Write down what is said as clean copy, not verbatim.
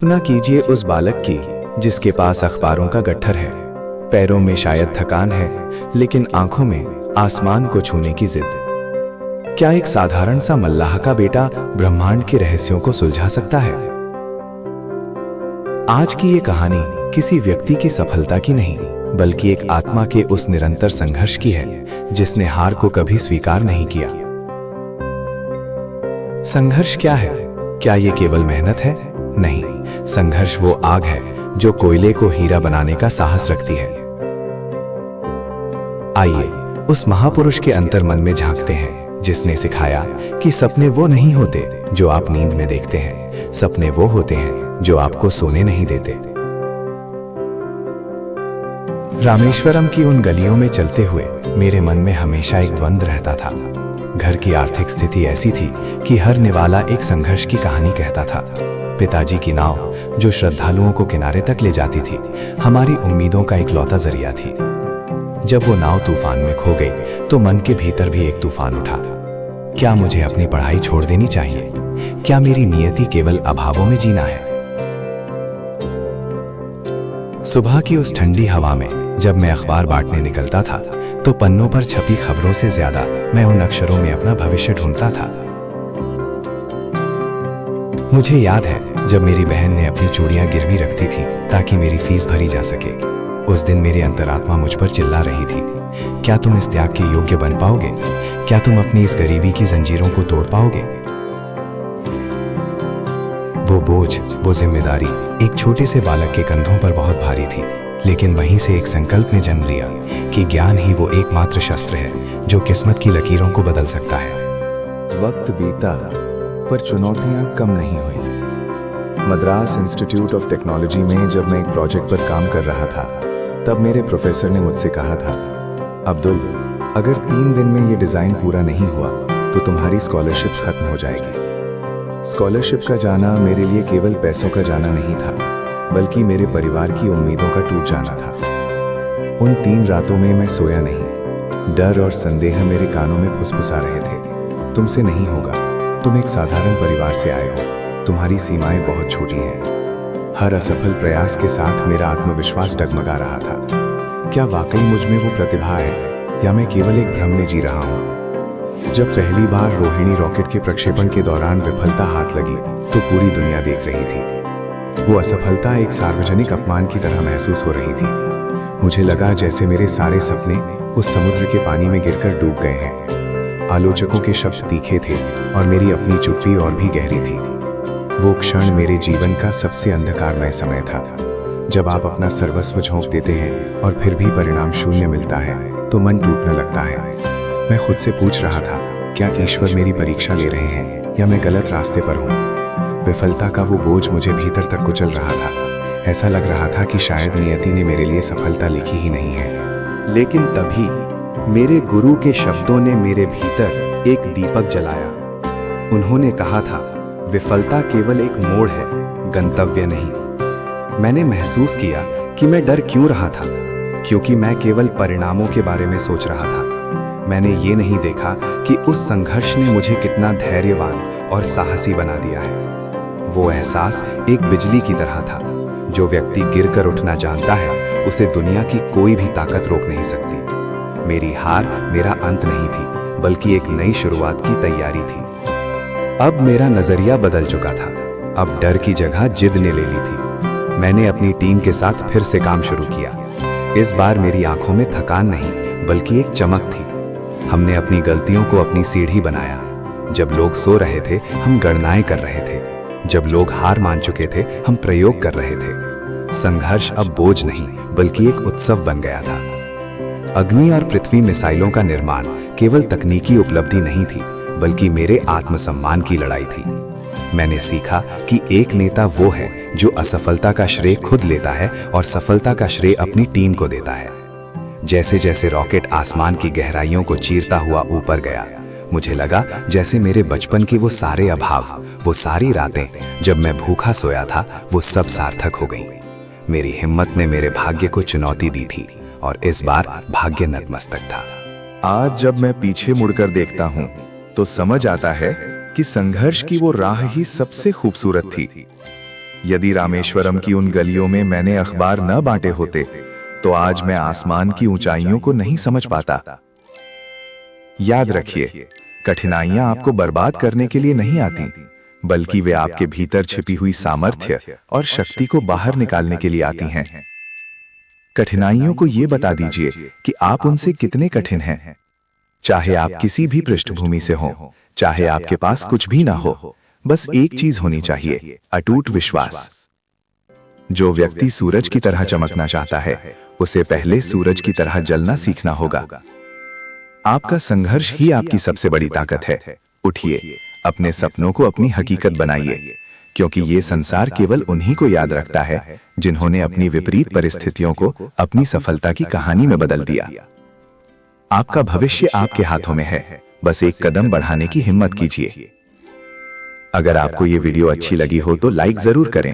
कल्पना कीजिए उस बालक की जिसके पास अखबारों का गट्ठर है, पैरों में शायद थकान है, लेकिन आंखों में आसमान को छूने की जिद। क्या एक साधारण सा मल्लाह का बेटा ब्रह्मांड के रहस्यों को सुलझा सकता है? आज की ये कहानी किसी व्यक्ति की सफलता की नहीं, बल्कि एक आत्मा के उस निरंतर संघर्ष की है जिसने हार को कभी स्वीकार नहीं किया। संघर्ष क्या है? क्या ये केवल मेहनत है? नहीं, संघर्ष वो आग है जो कोयले को हीरा बनाने का साहस रखती है। आइए उस महापुरुष के अंतर्मन में झांकते हैं जिसने सिखाया कि सपने वो नहीं होते जो आप नींद में देखते हैं, सपने वो होते हैं जो आपको सोने नहीं देते। रामेश्वरम की उन गलियों में चलते हुए मेरे मन में हमेशा एक द्वंद्व रहता था। घर की आर्थिक स्थिति ऐसी थी कि हर निवाला एक संघर्ष की कहानी कहता था। पिताजी की नाव जो श्रद्धालुओं को किनारे तक ले जाती थी, हमारी उम्मीदों का इकलौता जरिया थी। जब वो नाव तूफान में खो गई तो मन के भीतर भी एक तूफान उठा। क्या मुझे अपनी पढ़ाई छोड़ देनी चाहिए? क्या मेरी नियति केवल अभावों में जीना है? सुबह की उस ठंडी हवा में जब मैं अखबार बांटने निकलता था तो पन्नों पर छपी खबरों से ज्यादा मैं उन अक्षरों में अपना भविष्य ढूंढता था। मुझे याद है जब मेरी बहन ने अपनी चूड़ियां गिरवी रखती थी ताकि मेरी फीस भरी जा सके। उस दिन मेरी अंतरात्मा मुझ पर चिल्ला रही थी, क्या तुम इस त्याग के योग्य बन पाओगे? क्या तुम अपनी इस गरीबी की जंजीरों को तोड़ पाओगे? वो बोझ, वो जिम्मेदारी एक छोटे से बालक के कंधों पर बहुत भारी थी, लेकिन वहीं से एक संकल्प ने जन्म लिया कि ज्ञान ही वो एकमात्र शस्त्र है जो किस्मत की लकीरों को बदल सकता है। वक्त बीता पर चुनौतियां कम नहीं हुई। मद्रास इंस्टीट्यूट ऑफ टेक्नोलॉजी में जब मैं एक प्रोजेक्ट पर काम कर रहा था, तब मेरे प्रोफेसर ने मुझसे कहा था, अब्दुल, अगर 3 दिन में ये डिज़ाइन पूरा नहीं हुआ तो तुम्हारी स्कॉलरशिप खत्म हो जाएगी। स्कॉलरशिप का जाना मेरे लिए केवल पैसों का जाना नहीं था, बल्कि मेरे परिवार की उम्मीदों का टूट जाना था। उन 3 रातों में मैं सोया नहीं। डर और संदेह मेरे कानों में फुसफुसा रहे थे, तुमसे नहीं होगा, तुम एक साधारण परिवार से आए हो, तुम्हारी सीमाएं बहुत छोटी हैं। हर असफल प्रयास के साथ मेरा आत्मविश्वास डगमगा रहा था। क्या वाकई मुझ में वो प्रतिभा है या मैं केवल एक भ्रम में जी रहा हूँ? जब पहली बार रोहिणी रॉकेट के प्रक्षेपण के दौरान विफलता हाथ लगी तो पूरी दुनिया देख रही थी। वो असफलता एक सार्वजनिक अपमान की तरह महसूस हो रही थी। मुझे लगा जैसे मेरे सारे सपने उस समुद्र के पानी में गिरकर डूब गए हैं। आलोचकों के शब्द तीखे थे और मेरी अपनी चुप्पी और भी गहरी थी। वो क्षण मेरे जीवन का सबसे अंधकारमय समय था। जब आप अपना सर्वस्व झोंक देते हैं और फिर भी परिणाम शून्य मिलता है तो मन टूटने लगता है। मैं खुद से पूछ रहा था, क्या ईश्वर मेरी परीक्षा ले रहे हैं या मैं गलत रास्ते पर हूँ? विफलता का वो बोझ मुझे भीतर तक कुचल रहा था। ऐसा लग रहा था कि शायद नियति ने मेरे लिए सफलता लिखी ही नहीं है। लेकिन तभी मेरे गुरु के शब्दों ने मेरे भीतर एक दीपक जलाया। उन्होंने कहा था, विफलता केवल एक मोड़ है, गंतव्य नहीं। मैंने महसूस किया कि मैं डर क्यों रहा था, क्योंकि मैं केवल परिणामों के बारे में सोच रहा था। मैंने ये नहीं देखा कि उस संघर्ष ने मुझे कितना धैर्यवान और साहसी बना दिया है। वो एहसास एक बिजली की तरह था। जो व्यक्ति गिरकर उठना जानता है, उसे दुनिया की कोई भी ताकत रोक नहीं सकती। मेरी हार मेरा अंत नहीं थी, बल्कि एक नई शुरुआत की तैयारी थी। अब मेरा नजरिया बदल चुका था। अब डर की जगह जिद ने ले ली थी। मैंने अपनी टीम के साथ फिर से काम शुरू किया। इस बार मेरी आंखों में थकान नहीं, बल्कि एक चमक थी। हमने अपनी गलतियों को अपनी सीढ़ी बनाया। जब लोग सो रहे थे, हम गणनाएं कर रहे थे। जब लोग हार मान चुके थे, हम प्रयोग कर रहे थे। संघर्ष अब बोझ नहीं, बल्कि एक उत्सव बन गया था। अग्नि और पृथ्वी मिसाइलों का निर्माण केवल तकनीकी उपलब्धि नहीं थी, बल्कि मेरे आत्मसम्मान की लड़ाई थी। मैंने सीखा कि एक नेता वो है जो असफलता का श्रेय खुद लेता है और सफलता का श्रेय अपनी टीम को देता है। जैसे जैसे रॉकेट आसमान की गहराइयों को चीरता हुआ ऊपर गया, मुझे लगा जैसे मेरे बचपन के वो सारे अभाव, वो सारी रातें जब मैं भूखा सोया था, वो सब सार्थक हो गईं। मेरी हिम्मत ने मेरे भाग्य को चुनौती दी थी और इस बार भाग्य नतमस्तक था। आज जब मैं पीछे मुड़कर देखता हूँ तो समझ आता है कि संघर्ष की वो राह ही सबसे खूबसूरत थी। यदि रामेश्वरम की उन गलियों में मैंने अखबार न बांटे होते तो आज मैं आसमान की ऊंचाइयों को नहीं समझ पाता। याद रखिए, कठिनाइयां आपको बर्बाद करने के लिए नहीं आती, बल्कि वे आपके भीतर छिपी हुई सामर्थ्य और शक्ति को बाहर निकालने के लिए आती हैं। कठिनाइयों को यह बता दीजिए कि आप उनसे कितने कठिन हैं। चाहे आप किसी भी पृष्ठभूमि से हों, चाहे आपके पास कुछ भी ना हो, बस एक चीज होनी चाहिए, अटूट विश्वास। जो व्यक्ति सूरज की तरह चमकना चाहता है, उसे पहले सूरज की तरह जलना सीखना होगा। आपका संघर्ष ही आपकी सबसे बड़ी ताकत है। उठिए, अपने सपनों को अपनी हकीकत बनाइए, क्योंकि ये संसार केवल उन्हीं को याद रखता है जिन्होंने अपनी विपरीत परिस्थितियों को अपनी सफलता की कहानी में बदल दिया। आपका भविष्य आपके हाथों में है, बस एक कदम बढ़ाने की हिम्मत कीजिए। अगर आपको ये वीडियो अच्छी लगी हो तो लाइक जरूर करें